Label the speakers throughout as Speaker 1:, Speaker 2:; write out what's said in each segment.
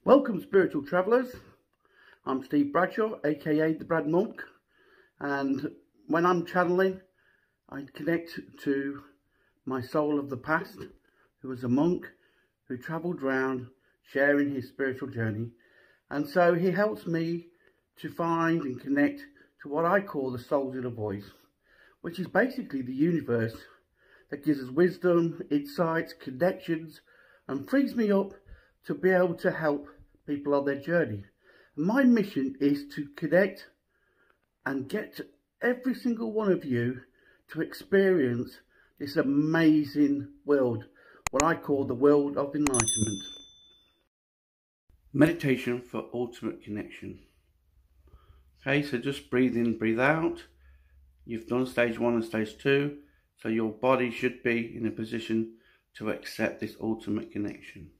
Speaker 1: Welcome, spiritual travellers. I'm Steve Bradshaw, aka the Brad Monk, and when I'm channeling, I connect to my soul of the past, who was a monk who travelled around sharing his spiritual journey, and so he helps me to find and connect to what I call the soul's inner voice, which is basically the universe that gives us wisdom, insights, connections, and frees me up to be able to help people on their journey. My mission is to connect and get every single one of you to experience this amazing world, what I call the world of enlightenment. Meditation for ultimate connection. Okay, so just breathe in, breathe out. You've done stage 1 and stage 2, so your body should be in a position to accept this ultimate connection.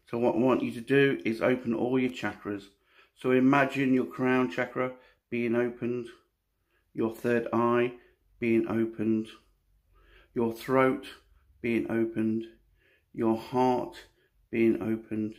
Speaker 1: So what I want you to do is open all your chakras. So imagine your crown chakra being opened, your third eye being opened, your throat being opened, your heart being opened.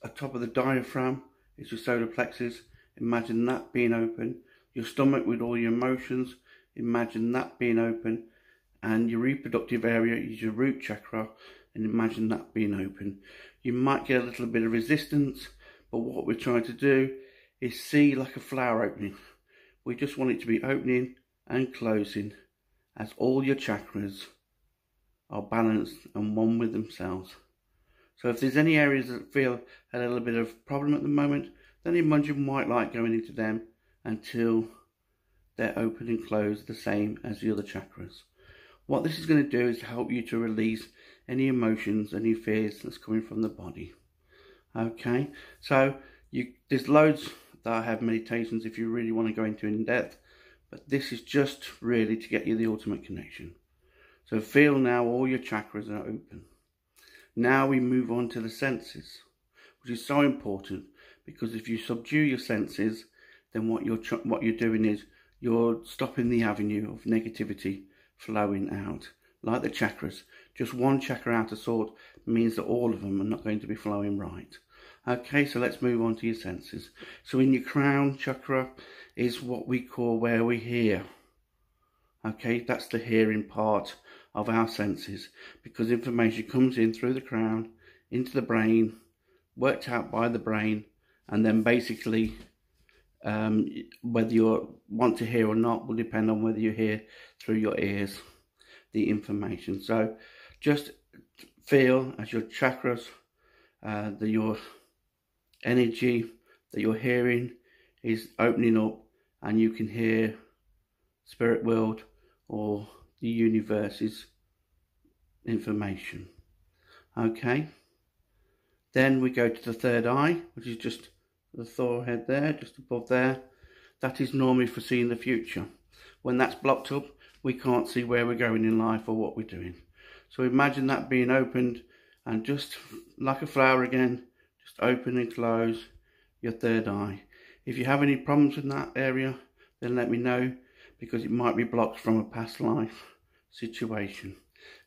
Speaker 1: Atop of the diaphragm is your solar plexus. Imagine that being open. Your stomach with all your emotions, imagine that being open. And your reproductive area is your root chakra, and imagine that being open. You might get a little bit of resistance, but what we're trying to do is see like a flower opening. We just want it to be opening and closing as all your chakras are balanced and one with themselves. So if there's any areas that feel a little bit of problem at the moment, then imagine white light going into them until they're open and closed the same as the other chakras. What this is going to do is help you to release any emotions, any fears that's coming from the body. Okay, so there's loads that I have meditations if you really want to go into in depth, but this is just really to get you the ultimate connection. So feel now all your chakras are open. Now we move on to the senses, which is so important, because if you subdue your senses, then what you're doing is you're stopping the avenue of negativity flowing out. Like the chakras, just one chakra out of sort means that all of them are not going to be flowing right. Okay, so let's move on to your senses. So in your crown chakra is what we call where we hear. Okay, that's the hearing part of our senses, because information comes in through the crown into the brain, worked out by the brain, and then basically whether you want to hear or not will depend on whether you hear through your ears the information. So just feel as your chakras, your energy that you're hearing is opening up, and you can hear spirit world or the universe's information. Okay, then we go to the third eye, which is just the forehead there, just above there. That is normally for seeing the future. When that's blocked up, we can't see where we're going in life or what we're doing. So imagine that being opened, and just like a flower again, just open and close your third eye. If you have any problems in that area, then let me know, because it might be blocked from a past life situation.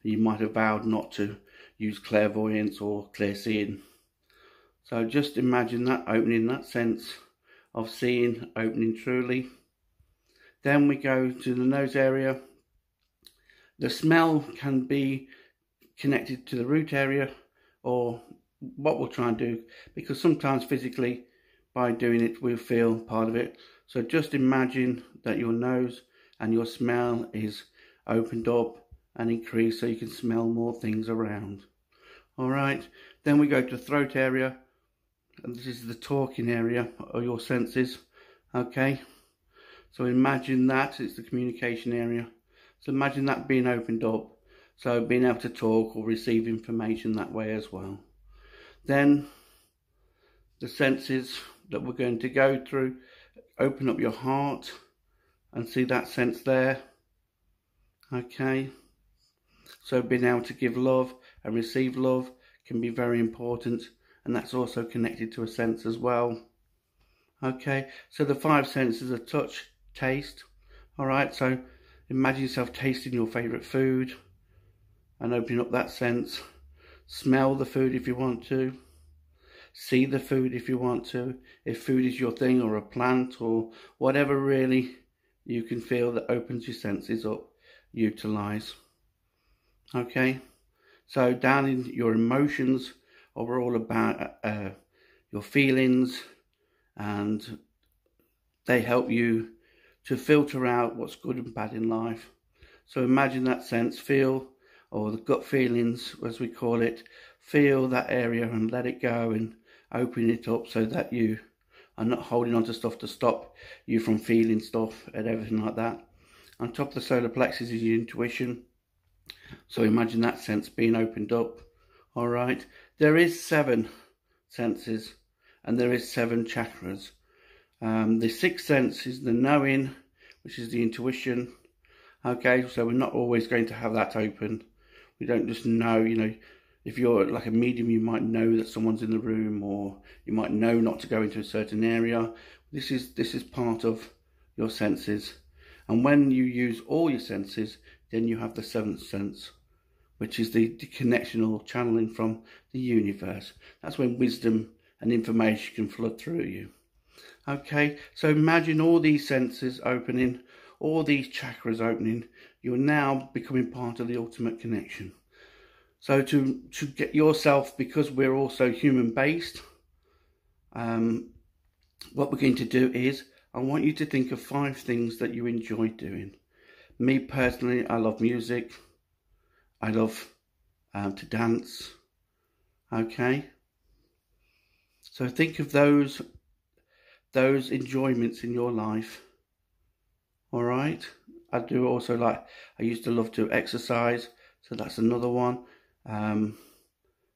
Speaker 1: You might have vowed not to use clairvoyance or clear seeing. So just imagine that opening, that sense of seeing opening truly. Then we go to the nose area. The smell can be connected to the root area, or what we'll try and do, because sometimes physically by doing it we'll feel part of it. So just imagine that your nose and your smell is opened up and increased, so you can smell more things around. Alright, then we go to the throat area, and this is the talking area of your senses. Okay, so imagine that it's the communication area. So imagine that being opened up, so being able to talk or receive information that way as well. Then the senses that we're going to go through, open up your heart and see that sense there. Okay, so being able to give love and receive love can be very important, and that's also connected to a sense as well. Okay, so the 5 senses are touch, taste. Alright, so imagine yourself tasting your favourite food and opening up that sense. Smell the food if you want to. See the food if you want to. If food is your thing, or a plant, or whatever really you can feel that opens your senses up, utilize. Okay, so down in your emotions are all about your feelings, and they help you to filter out what's good and bad in life. So imagine that sense, feel, or the gut feelings as we call it, feel that area and let it go and open it up so that you are not holding on to stuff to stop you from feeling stuff and everything like that. On top of the solar plexus is your intuition. So imagine that sense being opened up. All right. There is 7 senses and there is 7 chakras. The 6th sense is the knowing, which is the intuition. Okay, so we're not always going to have that open. We don't just know, you know, if you're like a medium, you might know that someone's in the room, or you might know not to go into a certain area. This is part of your senses. And when you use all your senses, then you have the 7th sense, which is the connection or channeling from the universe. That's when wisdom and information can flood through you. Okay, so imagine all these senses opening, all these chakras opening. You're now becoming part of the ultimate connection. So to get yourself, because we're also human based, what we're going to do is, I want you to think of 5 things that you enjoy doing. Me personally, I love music. I love to dance. Okay, so think of those enjoyments in your life. All right, I do also like, I used to love to exercise, so that's another one.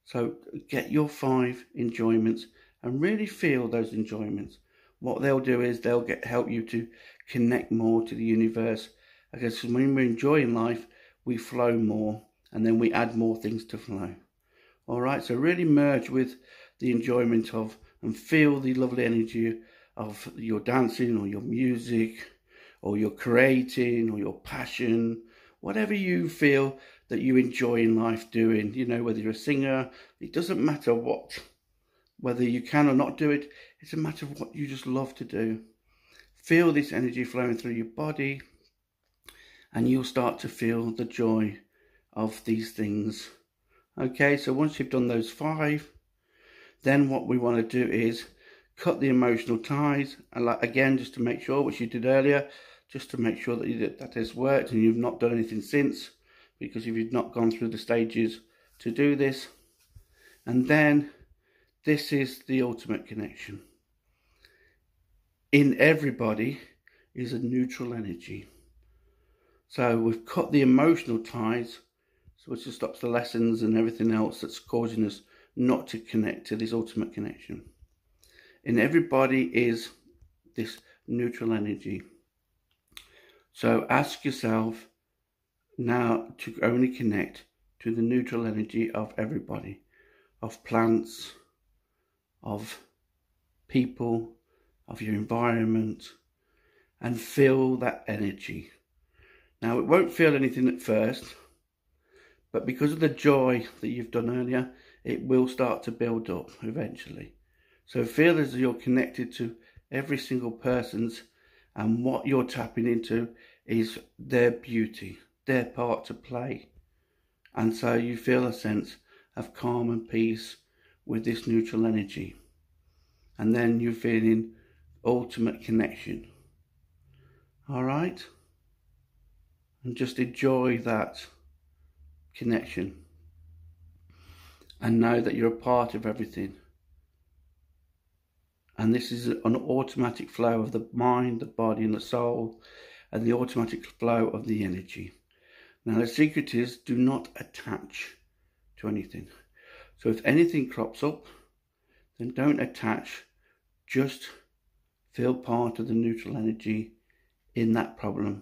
Speaker 1: So get your 5 enjoyments and really feel those enjoyments. What they'll do is they'll help you to connect more to the universe. Because when we're enjoying life, we flow more, and then we add more things to flow. All right, so really merge with the enjoyment of, and feel the lovely energy of your dancing or your music or your creating or your passion, whatever you feel that you enjoy in life doing. You know, whether you're a singer, it doesn't matter what, whether you can or not do it, it's a matter of what you just love to do. Feel this energy flowing through your body, and you'll start to feel the joy of these things. Okay, so once you've done those 5, then what we want to do is cut the emotional ties, and like, again, just to make sure, which you did earlier, just to make sure that has worked and you've not done anything since, because if you've not gone through the stages to do this. And then this is the ultimate connection. In everybody is a neutral energy. So we've cut the emotional ties, so which just stops the lessons and everything else that's causing us not to connect to this ultimate connection. In everybody is this neutral energy. So ask yourself now to only connect to the neutral energy of everybody, of plants, of people, of your environment, and feel that energy. Now, it won't feel anything at first, but because of the joy that you've done earlier, it will start to build up eventually. So feel as though you're connected to every single person's, and what you're tapping into is their beauty, their part to play. And so you feel a sense of calm and peace with this neutral energy. And then you're feeling ultimate connection. All right? And just enjoy that connection. And know that you're a part of everything. And this is an automatic flow of the mind, the body and the soul, and the automatic flow of the energy. Now the secret is, do not attach to anything. So if anything crops up, then don't attach. Just feel part of the neutral energy in that problem,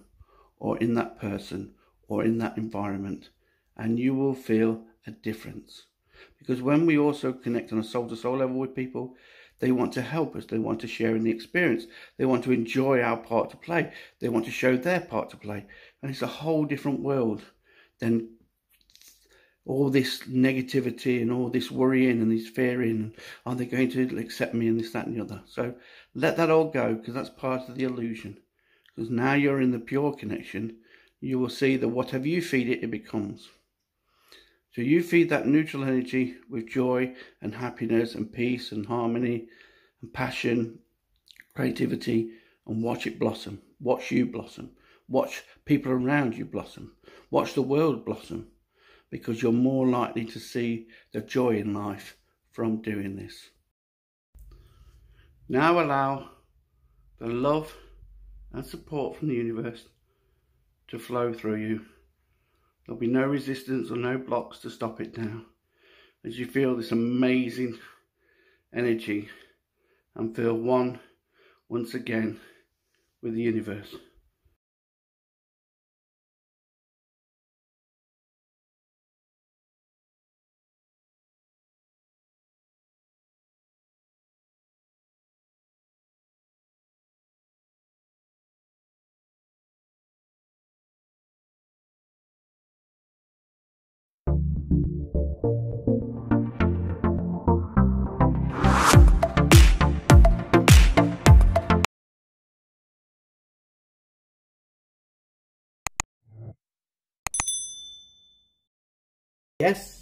Speaker 1: or in that person, or in that environment, and you will feel a difference. Because when we also connect on a soul-to-soul level with people, they want to help us, they want to share in the experience, they want to enjoy our part to play, they want to show their part to play, and it's a whole different world than all this negativity and all this worrying and this fearing. Are they going to accept me and this, that and the other? So let that all go, because that's part of the illusion. Because now you're in the pure connection, you will see that whatever you feed it, it becomes. So you feed that neutral energy with joy and happiness and peace and harmony and passion, creativity, and watch it blossom. Watch you blossom. Watch people around you blossom. Watch the world blossom, because you're more likely to see the joy in life from doing this. Now allow the love and support from the universe to flow through you. There'll be no resistance or no blocks to stop it now, as you feel this amazing energy and feel one once again with the universe. Yes.